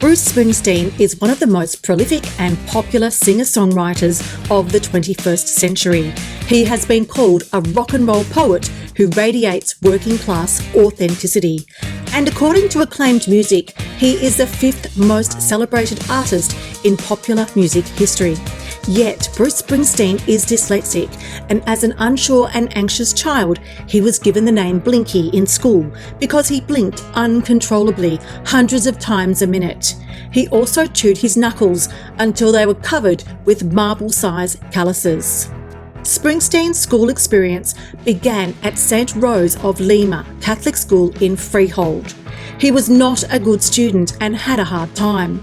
Bruce Springsteen is one of the most prolific and popular singer-songwriters of the 21st century. He has been called a rock and roll poet who radiates working-class authenticity. And according to Acclaimed Music, he is the fifth most celebrated artist in popular music history. Yet, Bruce Springsteen is dyslexic, and as an unsure and anxious child, he was given the name Blinky in school because he blinked uncontrollably hundreds of times a minute. He also chewed his knuckles until they were covered with marble-sized calluses. Springsteen's school experience began at St. Rose of Lima Catholic School in Freehold. He was not a good student and had a hard time.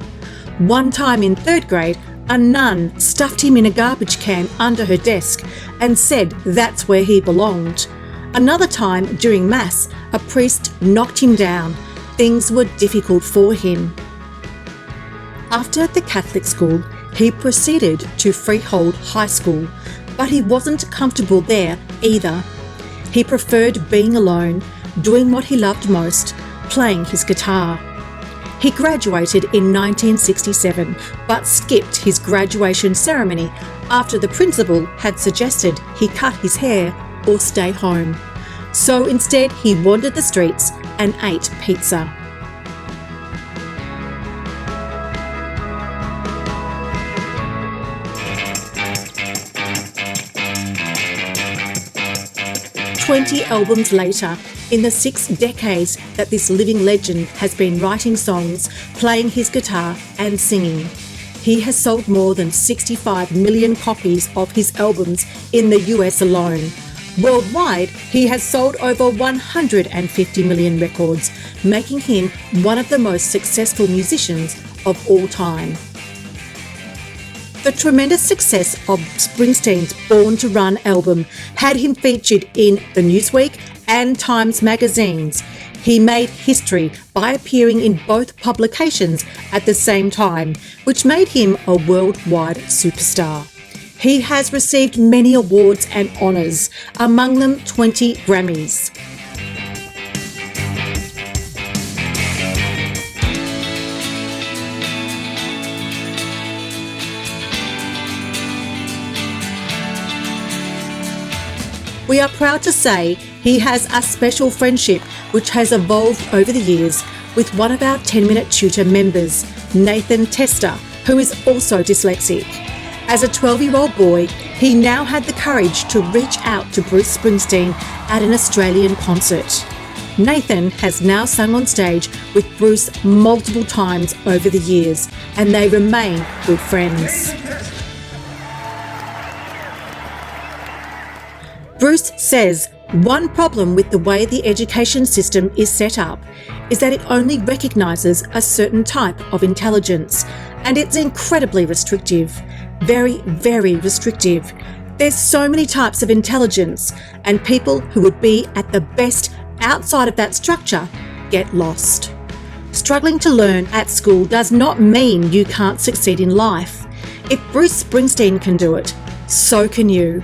One time in third grade, a nun stuffed him in a garbage can under her desk and said that's where he belonged. Another time during Mass, a priest knocked him down. Things were difficult for him. After the Catholic school, he proceeded to Freehold High School, but he wasn't comfortable there either. He preferred being alone, doing what he loved most, playing his guitar. He graduated in 1967, but skipped his graduation ceremony after the principal had suggested he cut his hair or stay home. So instead, he wandered the streets and ate pizza. "20 albums later, in the 6 decades that this living legend has been writing songs, playing his guitar and singing, he has sold more than 65 million copies of his albums in the US alone. Worldwide, he has sold over 150 million records, making him one of the most successful musicians of all time. The tremendous success of Springsteen's Born to Run album had him featured in the Newsweek and Times magazines. He made history by appearing in both publications at the same time, which made him a worldwide superstar. He has received many awards and honours, among them 20 Grammys. We are proud to say he has a special friendship which has evolved over the years with one of our 10-Minute Tutor members, Nathan Tester, who is also dyslexic. As a 12-year-old boy, he now had the courage to reach out to Bruce Springsteen at an Australian concert. Nathan has now sung on stage with Bruce multiple times over the years, and they remain good friends. Bruce says one problem with the way the education system is set up is that it only recognises a certain type of intelligence, and it's incredibly restrictive. Very, very restrictive. There's so many types of intelligence, and people who would be at the best outside of that structure get lost. Struggling to learn at school does not mean you can't succeed in life. If Bruce Springsteen can do it, so can you.